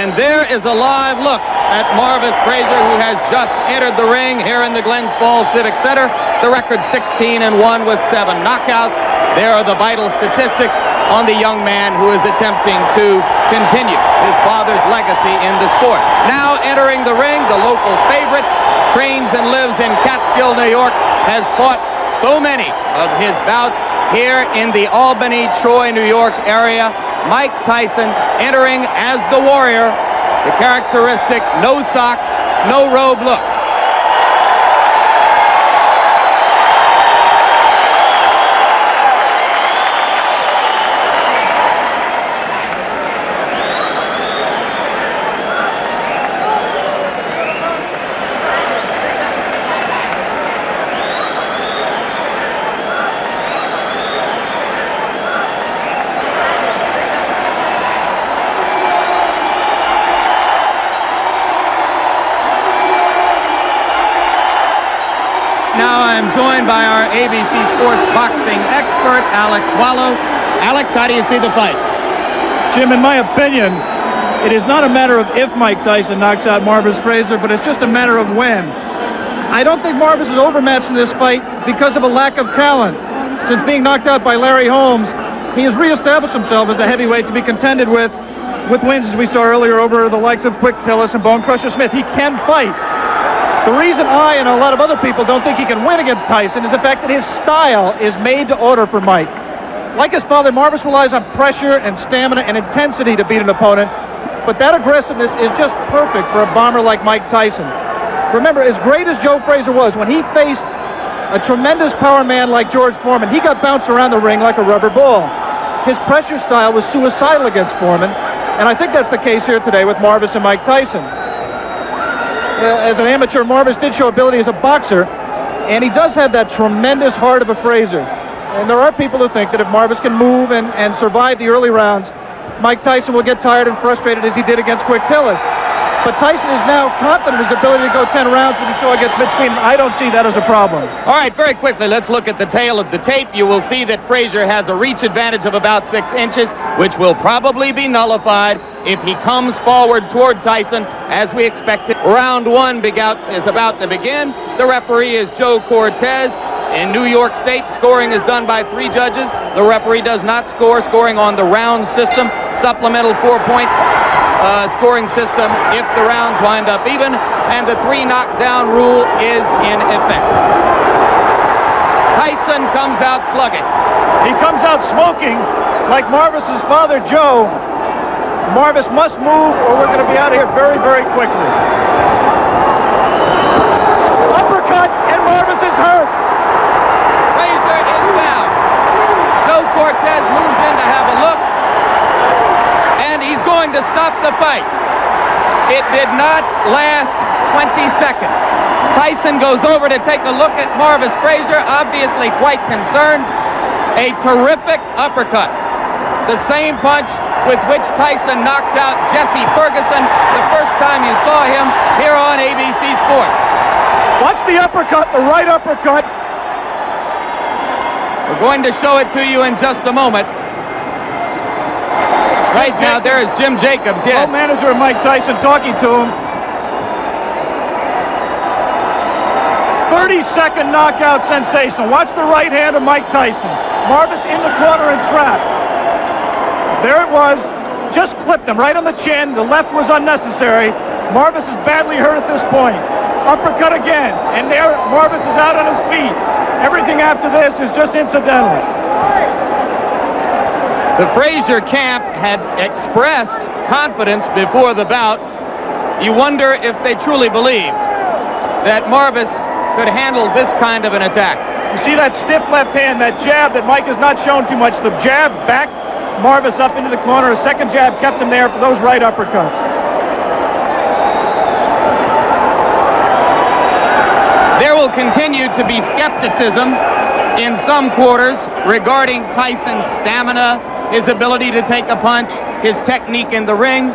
And there is a live look at Marvis Frazier, who has just entered the ring here in the Glens Falls Civic Center. The record 16-1 with 7 knockouts. There are the vital statistics on the young man who is attempting to continue his father's legacy in the sport. Now entering the ring, the local favorite, trains and lives in Catskill, New York, has fought so many of his bouts here in the Albany, Troy, New York area. Mike Tyson entering as the warrior, the characteristic no socks, no robe look. Now I'm joined by our ABC Sports boxing expert, Alex Wallow. Alex, how do you see the fight? Jim, in my opinion, it is not a matter of if Mike Tyson knocks out Marvis Frazier, but it's just a matter of when. I don't think Marvis is overmatched in this fight because of a lack of talent. Since being knocked out by Larry Holmes, he has reestablished himself as a heavyweight to be contended with wins, as we saw earlier, over the likes of Quick Tillis and Bone Crusher Smith. He can fight. The reason I and a lot of other people don't think he can win against Tyson is the fact that his style is made to order for Mike. Like his father, Marvis relies on pressure and stamina and intensity to beat an opponent, but that aggressiveness is just perfect for a bomber like Mike Tyson. Remember, as great as Joe Frazier was, when he faced a tremendous power man like George Foreman, he got bounced around the ring like a rubber ball. His pressure style was suicidal against Foreman, and I think that's the case here today with Marvis and Mike Tyson. As an amateur, Marvis did show ability as a boxer, and he does have that tremendous heart of a Frazier. And there are people who think that if Marvis can move and survive the early rounds, Mike Tyson will get tired and frustrated as he did against Quick Tillis. But Tyson is now confident in his ability to go 10 rounds that he saw against Mitch Keenan. I don't see that as a problem. All right, very quickly, let's look at the tail of the tape. You will see that Frazier has a reach advantage of about 6 inches, which will probably be nullified if he comes forward toward Tyson, as we expected. Round 1 is about to begin. The referee is Joe Cortez. In New York State, scoring is done by 3 judges. The referee does not score, scoring on the round system, supplemental 4-point scoring system if the rounds wind up even, and the 3 knockdown rule is in effect. Tyson comes out slugging. He comes out smoking like Marvis's father, Joe. Marvis must move or we're going to be out of here very, very quickly. Uppercut, and Marvis is hurt. Frazier is down. Joe Cortez moves in to have a look, and he's going to stop the fight. It did not last 20 seconds. Tyson goes over to take a look at Marvis Frazier, obviously quite concerned. A terrific uppercut. The same punch with which Tyson knocked out Jesse Ferguson the first time you saw him here on ABC Sports. Watch the uppercut, the right uppercut. We're going to show it to you in just a moment. Right now, there is Jim Jacobs, yes. Co-manager of Mike Tyson talking to him. 30-second knockout sensation. Watch the right hand of Mike Tyson. Marvis in the corner and trapped. There it was. Just clipped him right on the chin. The left was unnecessary. Marvis is badly hurt at this point. Uppercut again. And there, Marvis is out on his feet. Everything after this is just incidental. The Frazier camp had expressed confidence before the bout. You wonder if they truly believed that Marvis could handle this kind of an attack. You see that stiff left hand, that jab that Mike has not shown too much. The jab backed Marvis up into the corner. A second jab kept him there for those right uppercuts. There will continue to be skepticism in some quarters regarding Tyson's stamina, his ability to take a punch, his technique in the ring.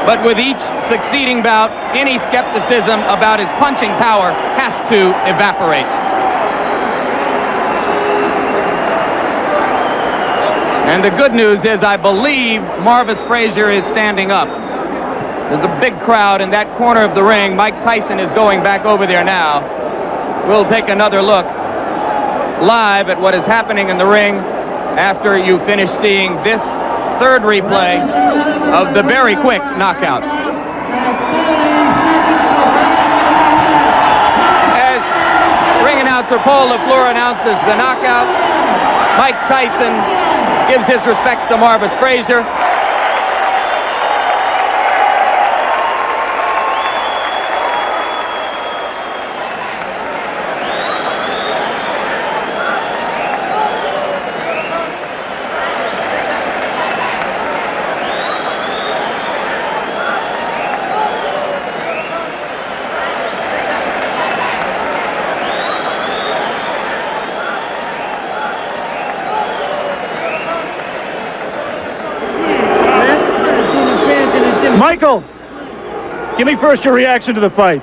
But with each succeeding bout, any skepticism about his punching power has to evaporate. And the good news is I believe Marvis Frazier is standing up. There's a big crowd in that corner of the ring. Mike Tyson is going back over there now. We'll take another look live at what is happening in the ring after you finish seeing this third replay of the very quick knockout. As ring announcer Paul LaFleur announces the knockout, Mike Tyson gives his respects to Marvis Frazier. Michael, give me first your reaction to the fight.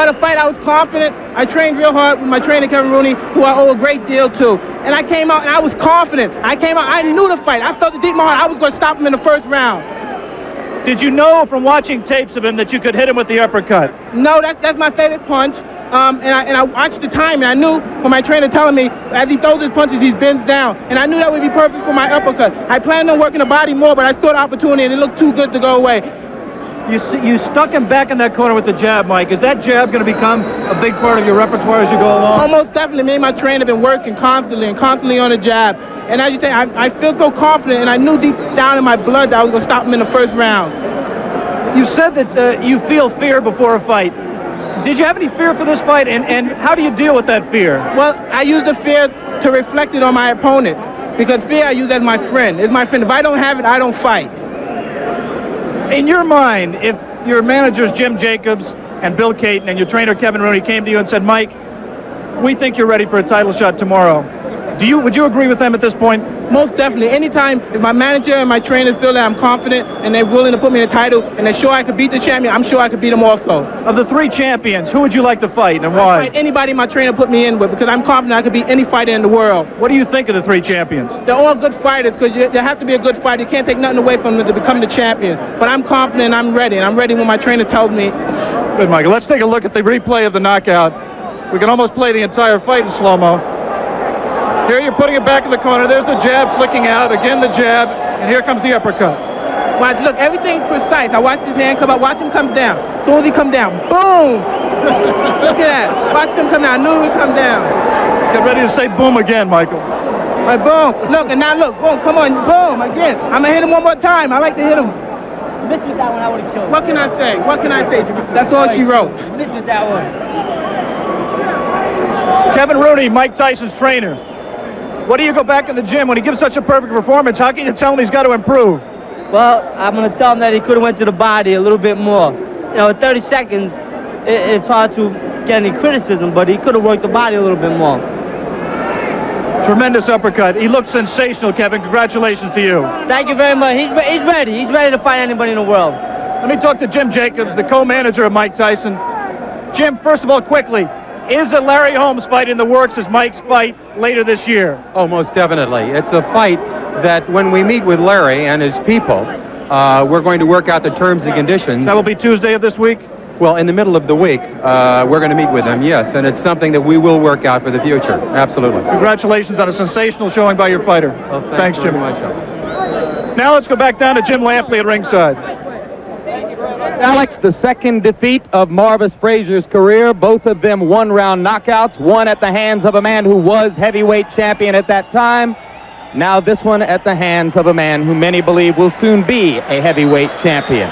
The fight, I was confident. I trained real hard with my trainer, Kevin Rooney, who I owe a great deal to. And I came out and I was confident. I knew the fight. I felt it deep in my heart. I was going to stop him in the first round. Did you know from watching tapes of him that you could hit him with the uppercut? No, that's my favorite punch. And I watched the time, and I knew from my trainer telling me as he throws his punches, he's bent down. And I knew that would be perfect for my uppercut. I planned on working the body more, but I saw the opportunity, and it looked too good to go away. You stuck him back in that corner with the jab, Mike. Is that jab going to become a big part of your repertoire as you go along? Almost definitely. Me and my trainer have been working constantly on the jab. And as you say, I feel so confident, and I knew deep down in my blood that I was going to stop him in the first round. You said that you feel fear before a fight. Did you have any fear for this fight, and how do you deal with that fear? Well, I use the fear to reflect it on my opponent, because fear I use as my friend. It's my friend. If I don't have it, I don't fight. In your mind, if your managers Jim Jacobs and Bill Caton and your trainer Kevin Rooney came to you and said, Mike, we think you're ready for a title shot tomorrow, would you agree with them at this point? Most definitely. Anytime if my manager and my trainer feel that I'm confident and they're willing to put me in a title and they're sure I could beat the champion, I'm sure I could beat them also. Of the three champions, who would you like to fight and why? I'd fight anybody my trainer put me in with, because I'm confident I could beat any fighter in the world. What do you think of the three champions? They're all good fighters, because you have to be a good fighter. You can't take nothing away from them to become the champion. But I'm confident, I'm ready, and I'm ready when my trainer tells me. Good, Michael. Let's take a look at the replay of the knockout. We can almost play the entire fight in slow-mo. Here you're putting it back in the corner. There's the jab flicking out. Again the jab. And here comes the uppercut. Watch, look, everything's precise. I watched his hand come up. Watch him come down. As soon as he come down, boom! Look at that. Watch him come down. I knew he would come down. Get ready to say boom again, Michael. All right, boom. Look, and now look. Boom. Come on. Boom. Again. I'm going to hit him one more time. I like to hit him. This was that one I would have killed. What can I say? What can I say? That's all she wrote. This was that one. Kevin Rooney, Mike Tyson's trainer. What do you go back in the gym when he gives such a perfect performance? How can you tell him he's got to improve? Well, I'm going to tell him that he could have went to the body a little bit more. You know, in 30 seconds, it's hard to get any criticism, but he could have worked the body a little bit more. Tremendous uppercut. He looked sensational, Kevin. Congratulations to you. Thank you very much. He's ready. He's ready to fight anybody in the world. Let me talk to Jim Jacobs, the co-manager of Mike Tyson. Jim, first of all, quickly, is a Larry Holmes fight in the works as Mike's fight later this year? Oh, most definitely. It's a fight that when we meet with Larry and his people, we're going to work out the terms and conditions. That will be Tuesday of this week? Well, in the middle of the week, we're going to meet with them, yes, and it's something that we will work out for the future. Absolutely. Congratulations on a sensational showing by your fighter. Well, thanks, Jim. Very much. Now let's go back down to Jim Lampley at ringside. Alex, the second defeat of Marvis Frazier's career, both of them one-round knockouts, one at the hands of a man who was heavyweight champion at that time. Now this one at the hands of a man who many believe will soon be a heavyweight champion.